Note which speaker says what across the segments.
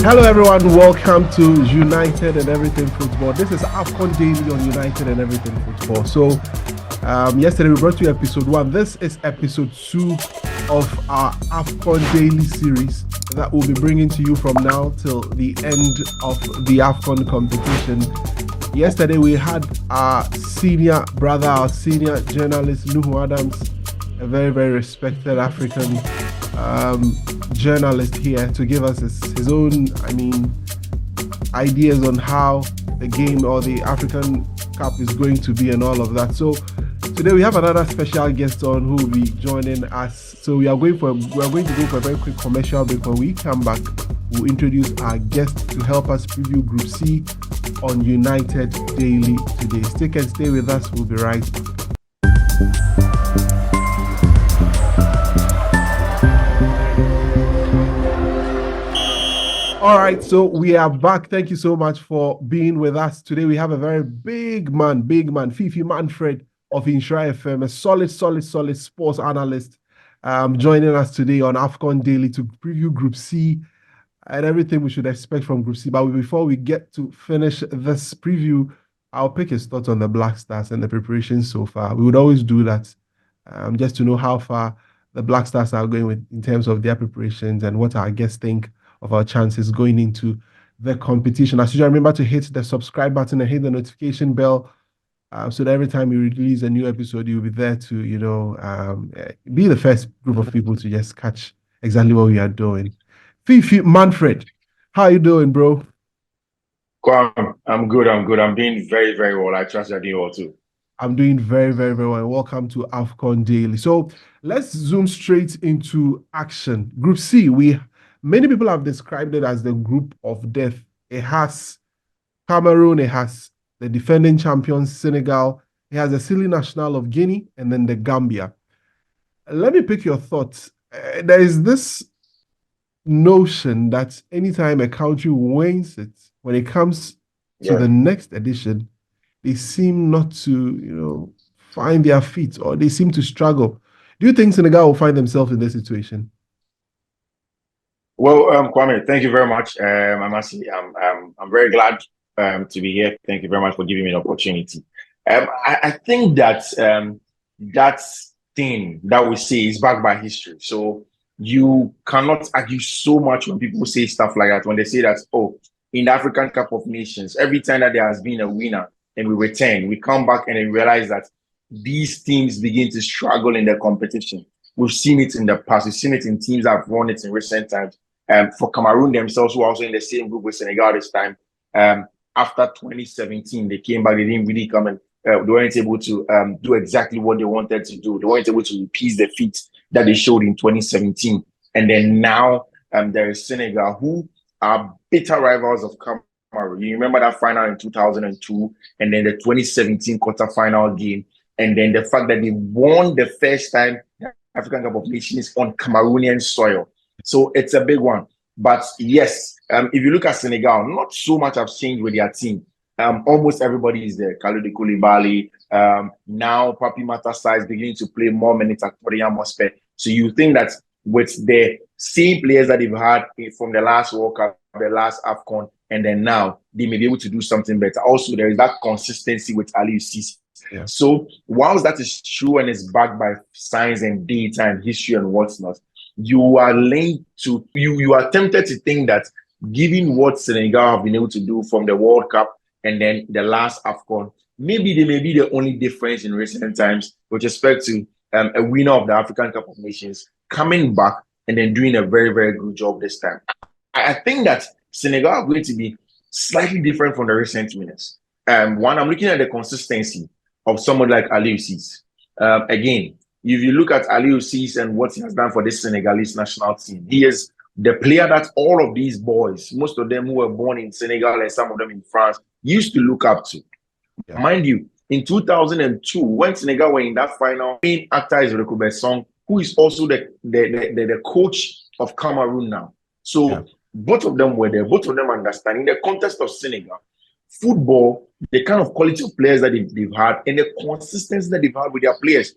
Speaker 1: Hello everyone, welcome to United and Everything Football. This is AFCON Daily on United and Everything Football. So, yesterday we brought you episode 1. This is episode 2 of our AFCON Daily series that we'll be bringing to you from now till the end of the AFCON competition. Yesterday we had our senior brother, our senior journalist, Nuhu Adams, a very, very respected African journalist here, to give us his own, ideas on how the game or the African Cup is going to be and all of that. So today we have another special guest on who will be joining us. So we are going to go for a very quick commercial break. When we come back, we'll introduce our guest to help us preview Group C on United Daily today. Stay with us. We'll be right back. All right, so we are back. Thank you so much for being with us. Today we have a very big man, Fifi Manfred of Insura FM, a solid sports analyst, joining us today on AFCON Daily to preview Group C and everything we should expect from Group C. But before we get to finish this preview, I'll pick his thoughts on the Black Stars and the preparations so far. We would always do that, just to know how far the Black Stars are going in terms of their preparations and what our guests think of our chances going into the competition. As usual, remember to hit the subscribe button and hit the notification bell, so that every time we release a new episode, you'll be there to, be the first group of people to just catch exactly what we are doing. Fifi Manfred, how you doing, bro?
Speaker 2: I'm good. I'm doing very, very well. I trust you're doing well too.
Speaker 1: I'm doing very, very, very well. Welcome to AFCON Daily. So let's zoom straight into action. Group C, many people have described it as the group of death. It has Cameroon, it has the defending champions, Senegal, it has the silly national of Guinea, and then the Gambia. Let me pick your thoughts. There is this notion that anytime a country wins it, when it comes to the next edition, they seem not to, find their feet, or they seem to struggle. Do you think Senegal will find themselves in this situation?
Speaker 2: Well, Kwame, thank you very much. I'm very glad to be here. Thank you very much for giving me an opportunity. I think that that thing that we say is backed by history. So you cannot argue so much when people say stuff like that. When they say that, in the African Cup of Nations, every time that there has been a winner and we return, we come back and we realize that these teams begin to struggle in the competition. We've seen it in the past. We've seen it in teams that have won it in recent times. For Cameroon themselves, who are also in the same group with Senegal this time, after 2017, they came back. They didn't really come and they weren't able to do exactly what they wanted to do. They weren't able to repeat the feat that they showed in 2017. And then now there is Senegal, who are bitter rivals of Cameroon. You remember that final in 2002, and then the 2017 quarterfinal game, and then the fact that they won the first time African Cup of Nations on Cameroonian soil. So it's a big one. But yes, if you look at Senegal, not so much have changed with their team. Almost everybody is there. Kalidou Koulibaly, now Papi Matassa is beginning to play more minutes at Tottenham Hotspur. So you think that with the same players that they've had from the last World Cup, the last AFCON, and then now, they may be able to do something better. Also, there is that consistency with Aliou Cisse. Yeah. So whilst that is true and is backed by science and data and history and what's not, you are linked to, you are tempted to think that given what Senegal have been able to do from the World Cup and then the last AFCON, maybe they may be the only difference in recent times with respect to a winner of the African Cup of Nations coming back and then doing a very, very good job this time. I think that Senegal are going to be slightly different from the recent winners. One, I'm looking at the consistency of someone like Aliou Cisse. Again, if you look at Aliou Cisse and what he has done for this Senegalese national team, he is the player that all of these boys, most of them who were born in Senegal and some of them in France, used to look up to. Yeah. Mind you, in 2002, when Senegal were in that final, main actor is Rekou Besson, who is also the coach of Cameroon now. So both of them were there, both of them understanding the context of Senegal. Football, the kind of quality of players that they've had, and the consistency that they've had with their players.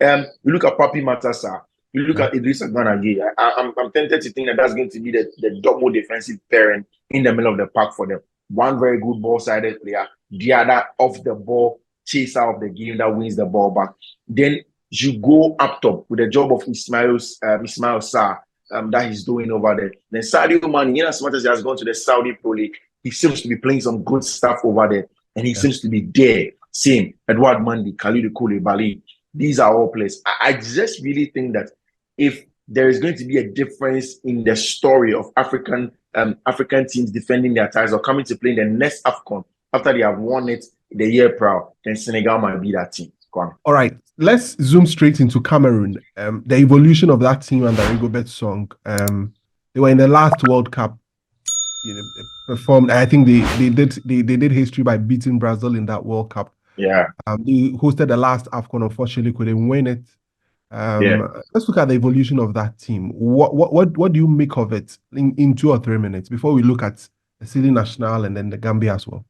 Speaker 2: You look at Papi Matassa, You look at Idrissa Gana Gueye. I'm tempted to think that that's going to be the double defensive pairing in the middle of the park for them. One very good ball-sided player, the other off the ball chaser of the game that wins the ball back. Then you go up top with the job of Ismail Sarr that he's doing over there. Then Sadio Mane, in as much as he has gone to the Saudi Pro League, he seems to be playing some good stuff over there, and he seems to be there. Same, Edouard Mendy, Kalidou Koulibaly. These are all players. I just really think that if there is going to be a difference in the story of African teams defending their titles or coming to play in the next AFCON after they have won it the year prior, then Senegal might be that team. Go on.
Speaker 1: All right, let's zoom straight into Cameroon. The evolution of that team under Rigobert Song. They were in the last World Cup. Performed. I think they did history by beating Brazil in that World Cup.
Speaker 2: Yeah.
Speaker 1: They hosted the last AFCON. Unfortunately, couldn't win it. Let's look at the evolution of that team. What do you make of it in 2 or 3 minutes before we look at the Sili National and then the Gambia as well?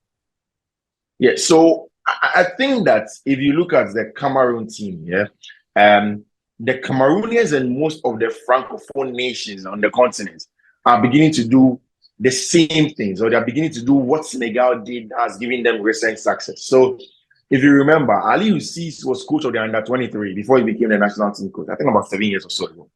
Speaker 2: Yeah, so I think that if you look at the Cameroon team, the Cameroonians and most of the Francophone nations on the continent are beginning to do the same things, or they're beginning to do what Senegal did has given them recent success. So if you remember, Aliou Cisse was coach of the under-23 before he became the national team coach, I think about 7 years or so ago.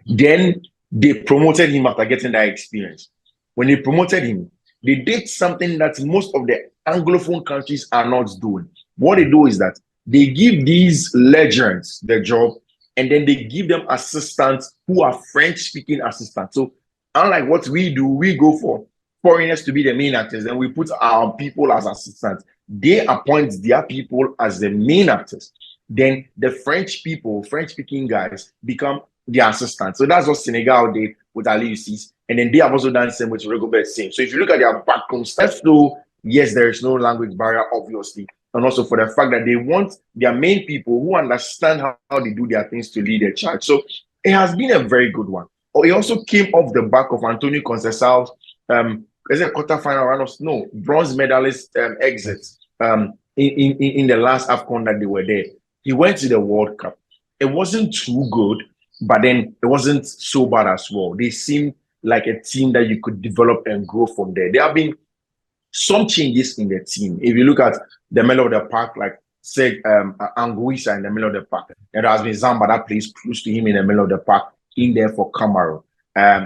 Speaker 2: Then they promoted him after getting that experience. When they promoted him, they did something that most of the Anglophone countries are not doing. What they do is that they give these legends the job, and then they give them assistants who are French-speaking assistants. So unlike what we do, we go for foreigners to be the main actors, and we put our people as assistants. They appoint their people as the main actors. Then the French people, French-speaking guys, become their assistants. So that's what Senegal did with Aliou Cisse. And then they have also done the same with Rigobert Singh. So if you look at their background steps, though, yes, there is no language barrier, obviously. And also for the fact that they want their main people who understand how they do their things to lead their charge. So it has been a very good one. It also came off the back of Antonio Conceicão's is it quarterfinal run of bronze medalist exit in the last AFCON that they were there. He went to the World Cup. It wasn't too good, but then it wasn't so bad as well. They seemed like a team that you could develop and grow from there. There have been some changes in the team. If you look at the middle of the park, like say Anguissa in the middle of the park, and there has been Zamba that plays close to him in the middle of the park in there for Cameroon.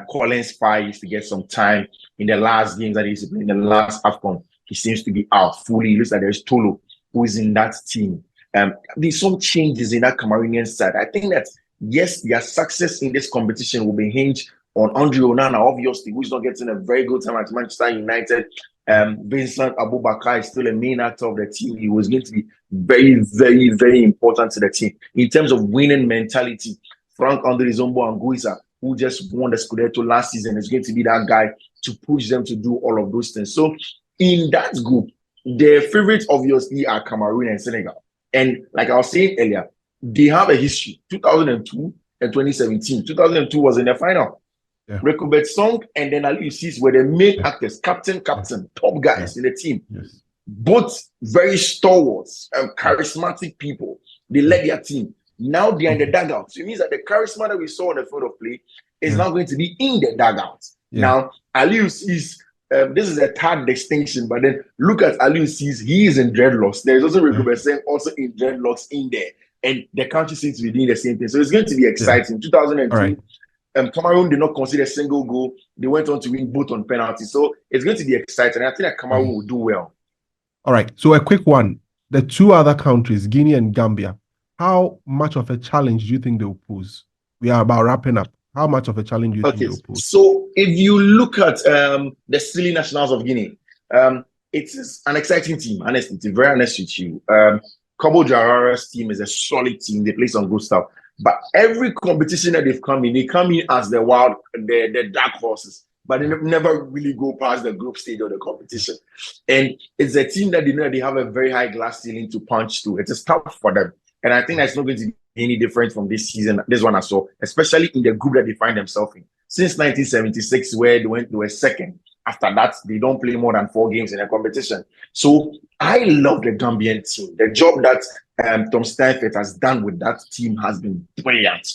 Speaker 2: Collins Fire used to get some time in the last games that he used to play in the last AFCON. He seems to be out fully. It looks like there's Tolo who is in that team. There's some changes in that Cameroonian side. I think that, yes, their success in this competition will be hinged on Andre Onana, obviously, who's not getting a very good time at Manchester United. Vincent Aboubakar is still a main actor of the team. He was going to be very, very, very important to the team. In terms of winning mentality, Franck-André Zombo-Anguissa, who just won the Scudetto last season, is going to be that guy to push them to do all of those things. So in that group, the favorites obviously are Cameroon and Senegal. And like I was saying earlier, they have a history. 2002 and 2017. 2002 was in the final. Yeah. Rigobert Song and then Aliou Cisse were the main actors, captain, top guys in the team. Yes. Both very stalwart, charismatic people. They led their team. Now they're in the dugout. So it means that the charisma that we saw on the field of play is now going to be in the dugout. Yeah. Now, Aliou Cisse, this is a third distinction, but then look at Aliou Cisse, he is in dreadlocks. There's also Rigobert Song also in dreadlocks in there. And the country seems to be doing the same thing. So it's going to be exciting. 2002, Cameroon did not concede a single goal. They went on to win both on penalties. So it's going to be exciting. I think that Cameroon will do well.
Speaker 1: All right. So a quick one. The two other countries, Guinea and Gambia, how much of a challenge do you think they will pose? We are about wrapping up. How much of a challenge do you think they will pose?
Speaker 2: So if you look at the Silly Nationals of Guinea, it is an exciting team, honestly, to be very honest with you. Kobo Jarara's team is a solid team. They play some good stuff. But every competition that they've come in, they come in as the dark horses. But they never really go past the group stage of the competition. And it's a team that they know they have a very high glass ceiling to punch to. It is tough for them. And I think that's not going to be any different from this season, this one I saw, especially in the group that they find themselves in. Since 1976, where they were second After that, they don't play more than 4 games in a competition. So I love the Gambian team. The job that Tom Steinfeld has done with that team has been brilliant.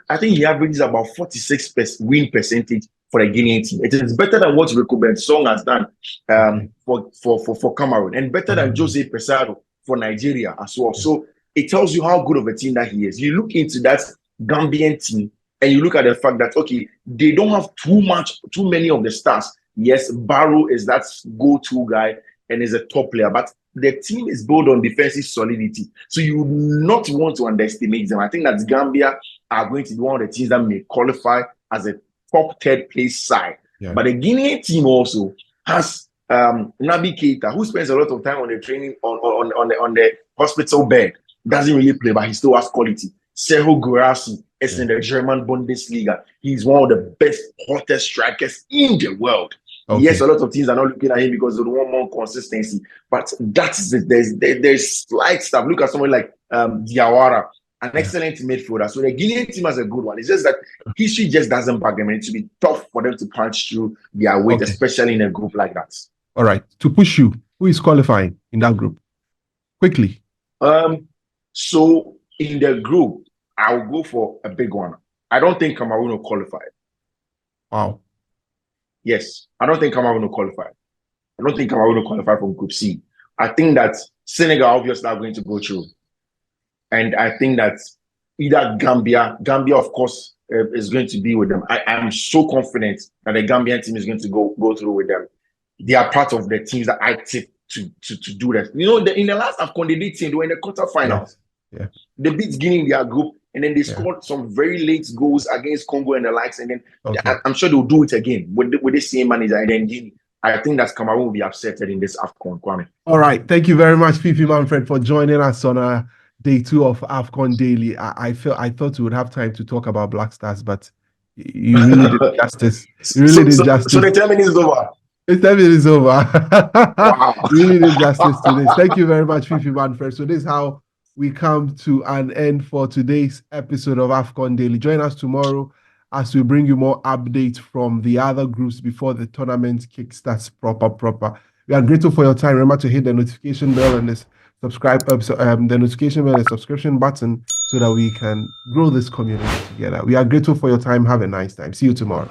Speaker 2: I think he averages about 46% win percentage for a Guinean team. It is better than what Rico Song has done for Cameroon, and better than Jose Pesaro for Nigeria as well. So it tells you how good of a team that he is. You look into that Gambian team and you look at the fact that, okay, they don't have too many of the stars. Yes, Barrow is that go-to guy and is a top player, but the team is built on defensive solidity. So you would not want to underestimate them. I think that Gambia are going to be one of the teams that may qualify as a top third place side. Yeah. But the Guinean team also has Naby Keita, who spends a lot of time on the training on the hospital bed. Doesn't really play, but he still has quality. Serhou Guirassy is in the German Bundesliga. He's one of the best, hottest strikers in the world. Okay. Yes, a lot of teams are not looking at him because they want more consistency. But that's it. There's slight stuff. Look at someone like Diawara, an excellent midfielder. So the Guinean team has a good one. It's just that history just doesn't back them. And it should be tough for them to punch through their weight, especially in a group like that.
Speaker 1: All right. To push you, who is qualifying in that group? Quickly.
Speaker 2: So in the group, I'll go for a big one. I don't think Cameroon will qualify.
Speaker 1: Wow.
Speaker 2: Yes, I don't think Cameroon will qualify. I don't think Cameroon will qualify from Group C. I think that Senegal obviously are going to go through. And I think that either Gambia of course is going to be with them. I am so confident that the Gambian team is going to go through with them. They are part of the teams that I take to do that. In the last AFCON, they did they were in the quarterfinals.
Speaker 1: Yeah.
Speaker 2: They beat Guinea in their group, and then they scored some very late goals against Congo and the likes. And then I'm sure they'll do it again with the same manager. And then Guinea. I think that Cameroon will be upset in this AFCON, Kwame.
Speaker 1: All right. Thank you very much, Fifi Manfred, for joining us on day 2 of AFCON Daily. I thought we would have time to talk about Black Stars, but you really did justice. You really did justice.
Speaker 2: So the 10 minutes is over.
Speaker 1: The 10 minutes is over. Wow. You really did justice to this. Thank you very much, Fifi Manfred. So this is how we come to an end for today's episode of AFCON Daily. Join us tomorrow as we bring you more updates from the other groups before the tournament kickstarts proper. We are grateful for your time. Remember to hit the notification bell and the notification bell and subscription button so that we can grow this community together. We are grateful for your time. Have a nice time. See you tomorrow.